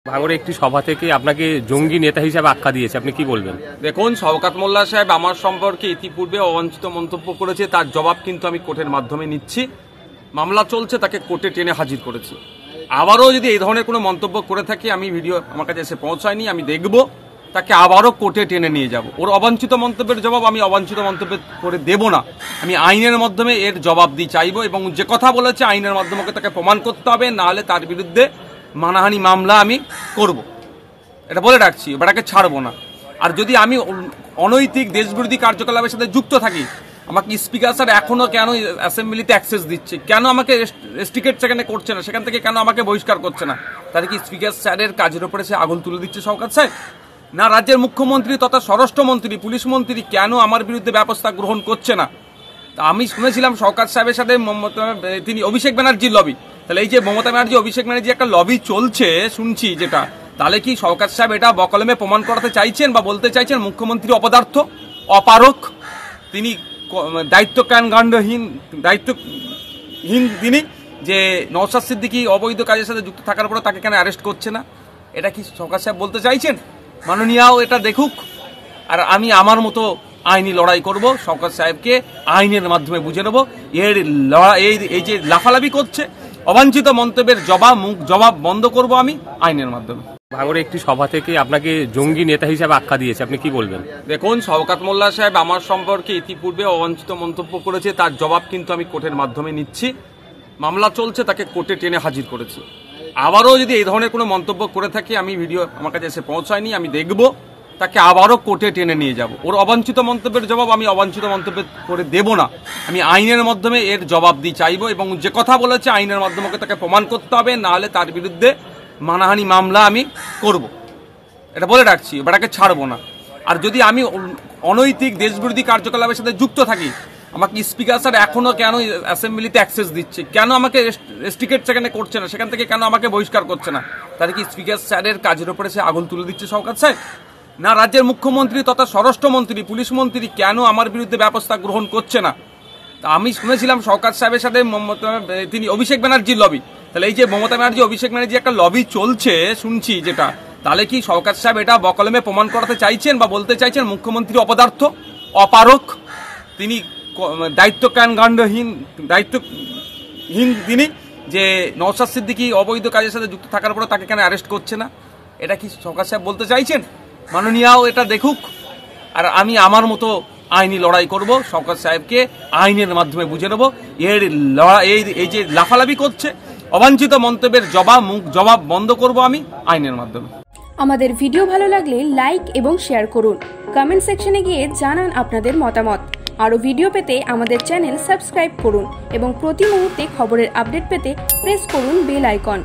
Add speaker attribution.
Speaker 1: ভাঙড়ে একটি সভা থেকে আপনাকে জঙ্গি নেতা হিসেবে আখ্যা দিয়েছে, আপনি কি বলবেন?
Speaker 2: দেখুন, শওকত মোল্লা সাহেব আমার সম্পর্কে ইতিপূর্বে অবাঞ্ছিত মন্তব্য করেছে, তার জবাব কিন্তু আমি কোর্টের মাধ্যমে নিচ্ছি। মামলা চলছে, তাকে কোর্টে টেনে হাজির করেছি। আবারও যদি এই ধরনের কোনো মন্তব্য করে থাকি, আমি ভিডিও আমার কাছে এসে পৌঁছায়নি, আমি দেখব, তাকে আবারও কোর্টে টেনে নিয়ে যাব। ওর অবাঞ্ছিত মন্তব্যের জবাব আমি অবাঞ্ছিত মন্তব্য করে দেব না, আমি আইনের মাধ্যমে এর জবাব দিয়ে চাইবো, এবং যে কথা বলেছে আইনের মাধ্যমে তাকে প্রমাণ করতে হবে, নাহলে তার বিরুদ্ধে মানহানি মামলা আমি করব, এটা বলে রাখছি, এটাকে ছাড়বো না। আর যদি আমি অনৈতিক দেশবিরোধী কার্যকলাপের সাথে যুক্ত থাকি, আমাকে স্পিকার স্যার এখনো কেন অ্যাসেম্বলিতে অ্যাক্সেস দিচ্ছে, কেন আমাকে রেস্ট্রিক্টেড সেখানে করছে না, সেখান থেকে কেন আমাকে বহিষ্কার করছে না? তাহলে কি স্পিকার স্যারের কাজের উপরে সে আগুন তুলে দিচ্ছে শওকত সাহেব? না, রাজ্যের মুখ্যমন্ত্রী তথা স্বরাষ্ট্রমন্ত্রী, পুলিশ মন্ত্রী কেন আমার বিরুদ্ধে ব্যবস্থা গ্রহণ করছে না? তা আমি শুনেছিলাম শওকত সাহেবের সাথে তিনি অভিষেক ব্যানার্জির লবি, তাহলে এই যে মমতা ব্যানার্জি অভিষেক ব্যানার্জি একটা লবি চলছে শুনছি যেটা, তাহলে কি শওকত সাহেব এটা বকলমে প্রমাণ করাতে চাইছেন বা বলতে চাইছেন মুখ্যমন্ত্রী অপদার্থ, অপারক, তিনি দায়িত্বহীন তিনি, যে নওশাদ সিদ্দিকী অবৈধ কাজের সাথে যুক্ত থাকার পরে তাকে কেন অ্যারেস্ট করছে না? এটা কি শওকত সাহেব বলতে চাইছেন? মাননীয়াও এটা দেখুক, আর আমি আমার মতো আইনি লড়াই করব, শওকত সাহেবকে আইনের মাধ্যমে বুঝে নেব। এই যে লাফালাফি করছে, অবাঞ্ছিত মন্তব্যের জবাব বন্ধ করব আমি আইনের মাধ্যমে।
Speaker 1: ভাঙড়ে একটি সভা থেকে আপনাকে জঙ্গি নেতা হিসেবে আখ্যা দিয়েছে, আপনি কি বলবেন?
Speaker 2: দেখুন, শওকত মোল্লা সাহেব আমার সম্পর্কে ইতিপূর্বে অবাঞ্ছিত মন্তব্য করেছে, তার জবাব কিন্তু আমি কোর্টের মাধ্যমে নিচ্ছি। মামলা চলছে, তাকে কোর্টে টেনে হাজির করেছি। আবারও যদি এই ধরনের কোনো মন্তব্য করে থাকি, আমি ভিডিও আমার কাছে এসে পৌঁছায়নি, আমি দেখব, তাকে আবারও কোর্টে টেনে নিয়ে যাব। ওর অবাঞ্ছিত মন্তব্যের জবাব আমি অবাঞ্ছিত মন্তব্য করে দেব না, আমি আইনের মাধ্যমে এর জবাব দিয়ে চাইবো, এবং যে কথা বলেছে আইনের মাধ্যমে তাকে প্রমাণ করতে হবে, নাহলে তার বিরুদ্ধে মানহানি মামলা আমি করব, এটা বলে রাখছি, এটাকে ছাড়বো না। আর যদি আমি অনৈতিক দেশবিরোধী কার্যকলাপের সাথে যুক্ত থাকি, আমাকে স্পিকার স্যার এখনো কেন অ্যাসেম্বলিতে অ্যাক্সেস দিচ্ছে, কেন আমাকে রেস্ট্রিক্টেড সেখানে করছে না, সেখান থেকে কেন আমাকে বহিষ্কার করছে না? তাহলে কি স্পিকার স্যারের কাজের উপরে সে আগুন তুলে দিচ্ছে শওকত সাহেব? না, রাজ্যের মুখ্যমন্ত্রী তথা স্বরাষ্ট্রমন্ত্রী, পুলিশ মন্ত্রী কেন আমার বিরুদ্ধে ব্যবস্থা গ্রহণ করছে না? তা আমি শুনেছিলাম শওকত সাহেবের সাথে তিনি অভিষেক ব্যানার্জির লবি, তাহলে এই যে মমতা ব্যানার্জি অভিষেক ব্যানার্জি একটা লবি চলছে শুনছি যেটা, তাহলে কি শওকত সাহেব এটা বকলমে প্রমাণ করাতে চাইছেন বা বলতে চাইছেন মুখ্যমন্ত্রী অপদার্থ, অপারক, তিনি দায়িত্বহীন তিনি, যে নওশাদ সিদ্দিকী অবৈধ কাজের সাথে যুক্ত থাকার পরে তাকে কেন অ্যারেস্ট করছে না? এটা কি শওকত সাহেব বলতে চাইছেন? মাননীয়াও এটা দেখুক, আর আমি আমার মতো আইনি লড়াই করব, শওকত সাহেবকে আইনের মাধ্যমে বুঝে নেব, এই যে লাফালাফি করছে, অবাঞ্ছিত মন্তব্যের জবাব বন্ধ করব আমি আইনের মাধ্যমে।
Speaker 3: আমাদের ভিডিও ভালো লাগলে লাইক এবং শেয়ার করুন, কমেন্ট সেকশনে গিয়ে জানান আপনাদের মতামত। আরও ভিডিও পেতে আমাদের চ্যানেল সাবস্ক্রাইব করুন এবং প্রতি মুহূর্তে খবরের আপডেট পেতে প্রেস করুন বেল আইকন।